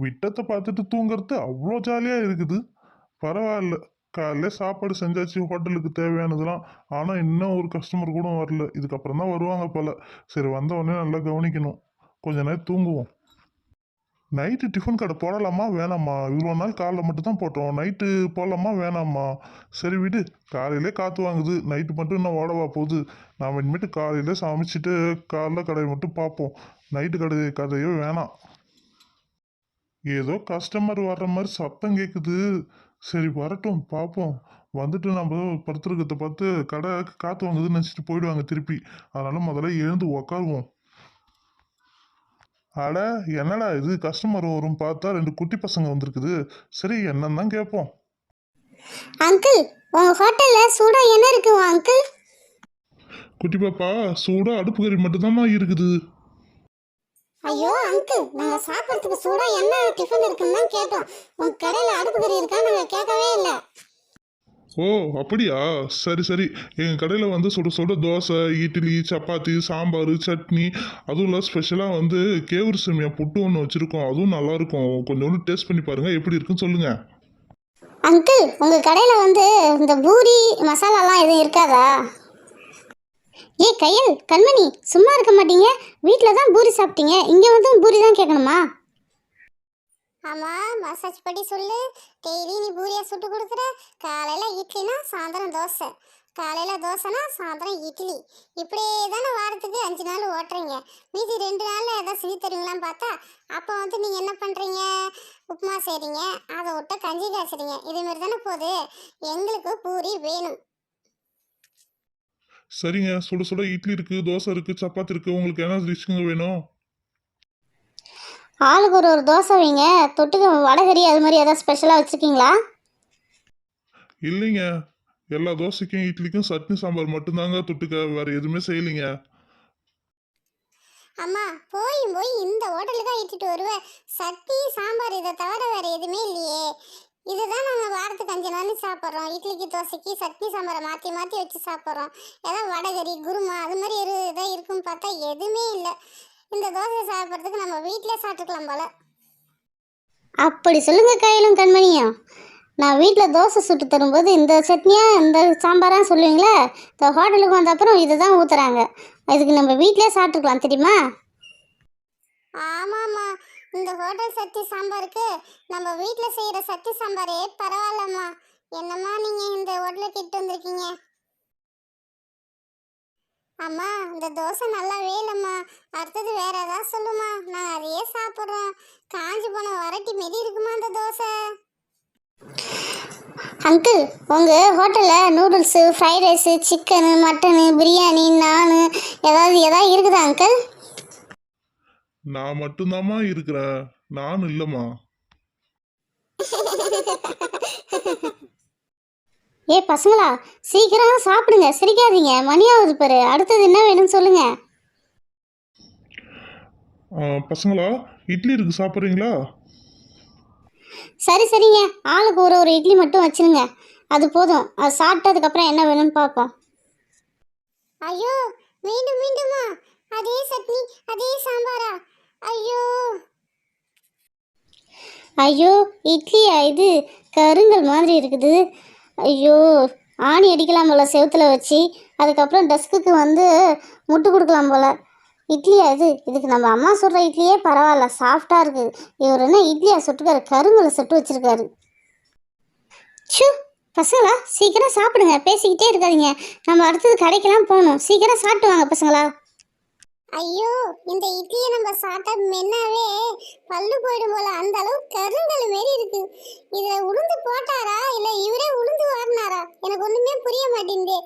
விட்டத்தை பார்த்துட்டு தூங்குறது அவ்வளோ ஜாலியாக இருக்குது. பரவாயில்ல. காலைல சாப்பாடு செஞ்சாச்சு ஹோட்டலுக்கு தேவையானதுலாம். ஆனால் இன்னும் ஒரு கஸ்டமர் கூட வரல. இதுக்கப்புறம் தான் வருவாங்க போல. சரி, வந்த உடனே நல்லா கவனிக்கணும். கொஞ்ச நேரம் தூங்குவோம். நைட்டு டிஃபன் கடை போடலாமா வேணாமா? இவ்வளோ நாள் காலைல மட்டும் தான் போட்டோம். நைட்டு போடலாமா வேணாமா? சரி விடு. காலையிலே காற்று வாங்குது. நைட்டு மட்டும் இன்னும் ஓடவா போகுது? நாம் இனிமேட்டு காலையிலே சமைச்சிட்டு காலைல கடையை மட்டும் பார்ப்போம். நைட்டு கதையோ வேணாம். ஏதோ கஸ்டமர் வர்ற மாதிரி சத்தம் கேட்குது. சரி வரட்டும், பார்ப்போம். வந்துட்டு நம்ம படுத்துருக்கிறத பார்த்து கடை காற்று வாங்குதுன்னு நினச்சிட்டு போயிடுவாங்க திருப்பி. அதனால முதல்ல எழுந்து உக்காருவோம். அட, என்னடா இது, கஸ்டமர் வரும் பார்த்தா 2 குட்டி பசங்க வந்திருக்குது. சரி, என்னன்னு தான் கேட்போம். அங்கிள், உங்க ஹோட்டல்ல சூடா என்ன இருக்கு அங்கிள்? குட்டி பாப்பா, சூடா அடுப்பு கறி மட்டும்தாம்மா இருக்குது. ஐயோ அங்கிள், நாங்க சாப்பிட்றதுக்கு சூடா என்ன டிஃபன் இருக்குன்னு தான் கேட்டோம். உங்க கடையில அடுப்பு கறி இருக்கா நாங்க கேட்கவே இல்லை. ஓ அப்படியா? சரி சரி. எங்கள் கடையில் வந்து சுட சுட தோசை, இட்லி, சப்பாத்தி, சாம்பார், சட்னி, அதுவும் இல்லை ஸ்பெஷலாக வந்து கேவுரு சேமியா புட்டு ஒன்று வச்சுருக்கோம். அதுவும் நல்லாயிருக்கும். கொஞ்சோண்டு டேஸ்ட் பண்ணி பாருங்கள், எப்படி இருக்குன்னு சொல்லுங்கள். அங்கிள், உங்க கடையில வந்து இந்த பூரி மசாலாலாம் எதுவும் இருக்காதா? ஏ கையல், கண்மணி, சும்மா இருக்க மாட்டீங்க. வீட்டில் தான் பூரி சாப்பிட்டீங்க, இங்கே வந்து பூரி தான் கேட்கணுமா? ஆமாம், மசாஜ் படி சொல்லு. டெய்லி நீ பூரியா சுட்டு கொடுக்குற. காலையில் இட்லினா சாயந்தரம் தோசை, காலையில் தோசைனா சாயந்தரம் இட்லி. இப்படியே தானே வாரத்துக்கு 5 நாள் ஓட்டுறீங்க. மீதி 2 நாளில் எதாவது செஞ்சு தருவீங்களான்னு பார்த்தா அப்போ வந்து நீங்கள் என்ன பண்ணுறீங்க? உப்புமா செய்கிறீங்க, அதை விட்டு கஞ்சி காய்ச்சுறீங்க. இதேமாரி தானே போகுது. எங்களுக்கு பூரி வேணும். சரிங்க, சுட சுட இட்லி இருக்குது, தோசை இருக்குது, சப்பாத்தி இருக்குது. உங்களுக்கு என்ன டிஷ்ஷுங்க வேணும்? ஆளுக்கு ஒரு தோசை வைங்க. தொட்டுக்க வடகறி அது மாதிரி ஏதாவது ஸ்பெஷலாக வச்சுருக்கீங்களா? இல்லைங்க, எல்லா தோசைக்கும் இட்லிக்கும் சட்னி சாம்பார் மட்டும்தாங்க தொட்டுக்க, வேறு எதுவுமே செய்யலைங்க. அம்மா, போய் இந்த ஹோட்டலுக்கு தான் இட்டுட்டு வருவேன். சட்னி சாம்பார் இதை தவிர வேறு எதுவுமே இல்லையே. இதுதான் நாங்கள் வாரத்துக்கு 5 நாள் சாப்பிட்றோம். இட்லிக்கு தோசைக்கு சட்னி சாம்பாரை மாற்றி மாற்றி வச்சு சாப்பிட்றோம். ஏதாவது வடகறி குருமா அது மாதிரி இதாக இருக்குன்னு பார்த்தா எதுவுமே இல்லை. இந்த தோசை சாப்பிட்றதுக்கு நம்ம வீட்டிலே சாப்பிட்டுக்கலாம் போல. அப்படி சொல்லுங்க கையிலும் கண்மணியும். நான் வீட்டில் தோசை சுட்டு தரும்போது இந்த சட்னியா இந்த சாம்பாராக சொல்லுவீங்களே, இந்த ஹோட்டலுக்கு வந்த அப்புறம் இதை தான் ஊற்றுறாங்க. இதுக்கு நம்ம வீட்டிலே சாப்பிட்டுக்கலாம் தெரியுமா? ஆமாம்மா, இந்த ஹோட்டல் சட்னி சாம்பாருக்கு நம்ம வீட்டில் செய்கிற சட்னி சாம்பாரே பரவாயில்லம்மா. என்னம்மா நீங்கள் இந்த ஹோட்டலுக்கு இட்டு வந்திருக்கீங்க? அம்மா, இந்த தோசை நல்லாவே இல்லைம்மா. அடுத்தது வேற ஏதாவது சொல்லுமா, நான் அதையே சாப்பிட்றோம். காஞ்சி போன வரட்டி மாரி இருக்குமா அந்த தோசை? அங்கிள், உங்கள் ஹோட்டலில் noodles, fried rice, chicken, mutton, biryani, நானு ஏதாவது இருக்குதா அங்கிள்? நான் மட்டும்தாம்மா இருக்கிறேன், நான் இல்லைம்மா. ஏ பசங்களா, சீக்கிரம் சாப்பிடுங்க, சிரிக்காதீங்க. மணி ஆகுது பாரு. அடுத்தது என்ன வேணும்னு சொல்லுங்க. பசங்களா, இட்லி இருக்கு, சாப்பிட்றீங்களா? சரி சரிங்க, ஆளுக்கு ஒரு இட்லி மட்டும் வச்சுருங்க. அது போதும். அது சாப்பிட்டதுக்கப்புறம் என்ன வேணும்னு பார்ப்போம். ஐயோ, மீண்டும் மீண்டுமா? அதே சட்னி அதே சாம்பாரா? ஐயோ ஐயோ, இட்லியா இது? கருங்கல் மாதிரி இருக்குது. ஐயோ, ஆணி அடிக்கலாம் போல் செவுத்துல வச்சு. அதுக்கப்புறம் டஸ்க்குக்கு வந்து முட்டு கொடுக்கலாம் போல். இட்லியா இது? இதுக்கு நம்ம அம்மா சுடுற இட்லியே பரவாயில்ல, சாஃப்டாக இருக்குது. இவர் என்ன இட்லியா சுட்டுக்காரு? கருங்கலை சுட்டு வச்சுருக்காரு. ஷூ, பசங்களா சீக்கிரம் சாப்பிடுங்க, பேசிக்கிட்டே இருக்காதீங்க. நம்ம அடுத்தது கடைக்கெல்லாம் போகணும். சீக்கிரம் சாப்பிட்டு வாங்க பசங்களா. ஐயோ, இந்த இட்லியை நம்ம சாப்பிட்டா மென்னாவே பல்லு போயிடும் போல. அந்த அளவு கருங்கல் மாரி இருக்கு. இதுல உளுந்து போட்டாரா இல்லை இவரே உளுந்து வாரினாரா? எனக்கு ஒண்ணுமே புரிய மாட்டேங்குது.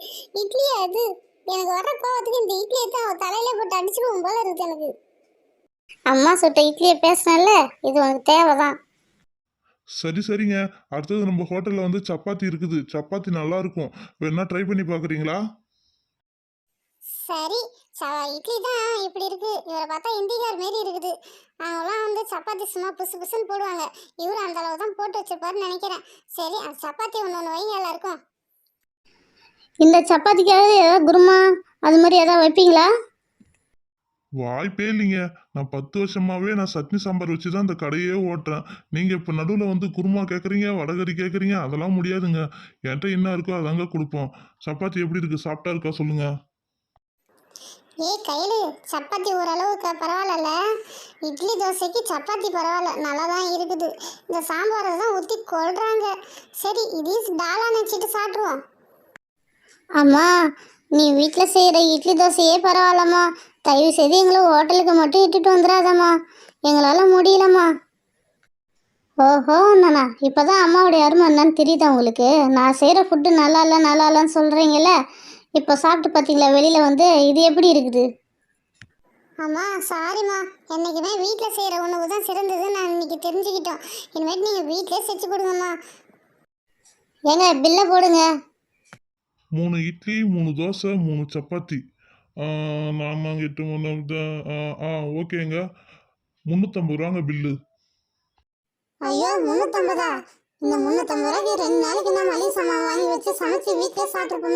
இட்லியா இது? எனக்கு வர கோவத்துக்கு இந்த இட்லியை தான் அவன் தலையில போட்டு அடிச்சுடுவோம் போல இருக்கு எனக்கு. அம்மா சுட்ட இட்லியை பேசினால, இது உனக்கு தேவைதான். சரி சரிங்க. அடுத்தது நம்ம ஹோட்டலில் வந்து சப்பாத்தி இருக்குது. சப்பாத்தி நல்லா இருக்கும், வேணா ட்ரை பண்ணி பார்க்குறீங்களா? சரி, இட்லி தான் இப்படி இருக்கு. இவரை பார்த்தா இந்திக்கார் மாரி இருக்குது. அவங்களாம் வந்து சப்பாத்தி சும்மா புசு புசுன்னு போடுவாங்க. இவர் அந்த அளவு தான் போட்டு வச்சிருப்பாருன்னு நினைக்கிறேன். சரி, அந்த சப்பாத்தி ஒன்று வைங்க எல்லாருக்கும். இந்த சப்பாத்திக்காவது ஏதாவது குருமா அது மாதிரி ஏதாவது வைப்பீங்களா? வாய்ப்பே இல்லைங்க. நான் 10 வருஷமாவே நான் சட்னி சாம்பார் வச்சு தான் இந்த கடையே ஓட்டுறேன். நீங்க இப்ப நடுவுல வந்து குருமா கேட்குறீங்க, வடகறி கேட்குறீங்க. அதெல்லாம் முடியாதுங்க. என்ட்ட என்ன இருக்கோ அதாங்க குடுப்போம். சப்பாத்தி எப்படி இருக்கு? சாஃப்ட்டா இருக்கா சொல்லுங்க? ஏய் கையில சப்பாத்தி ஓரளவுக்கு பரவாயில்லல. இட்லி தோசைக்கு சப்பாத்தி பரவாயில்ல, நல்லா தான் இருக்குது. இந்த சாம்பாரை தான் ஊற்றி கொள்றாங்க. சரி இதையும் டாலா நினச்சிட்டு சாப்பிட்ருவோம். அம்மா, நீ வீட்டில் செய்கிற இட்லி தோசையே பரவாயில்லம்மா. தயவு செய்து எங்களை ஹோட்டலுக்கு மட்டும் இட்டுட்டு வந்துடாதம்மா. எங்களால் முடியலம்மா. ஓஹோ அண்ணா, இப்போ தான் அம்மாவுடைய அருமை என்னன்னு தெரியுதா உங்களுக்கு? நான் செய்கிற ஃபுட்டு நல்லா இல்லை நல்லா இல்லைன்னு சொல்கிறீங்கல்ல, இப்போ சாப்பிட்டு பார்த்தீங்களா வெளியில் வந்து இது எப்படி இருக்குது? அம்மா சாரிம்மா, என்றைக்குமே வீட்டில் செய்கிற உணவு தான் சிறந்ததுன்னு நான் இன்னைக்கு தெரிஞ்சுக்கிட்டோம். இனிமேட்டு நீங்கள் வீட்டிலே செஞ்சு கொடுங்கம்மா. ஏங்க பில்லை போடுங்க. 3 இட்லி, 3 தோசை, 3 சப்பாத்தி. ஆ, 4 8 3 ஓகேங்க. ரூ. 350 பில்லு. ஐயோ 350? இந்த 350 ரூபாய்க்கு 2 நாளைக்கு நான் மளிகை சாமான் வாங்கி வச்சு சமைச்சு வீட்டிலே சாப்பிட்ருப்போம்.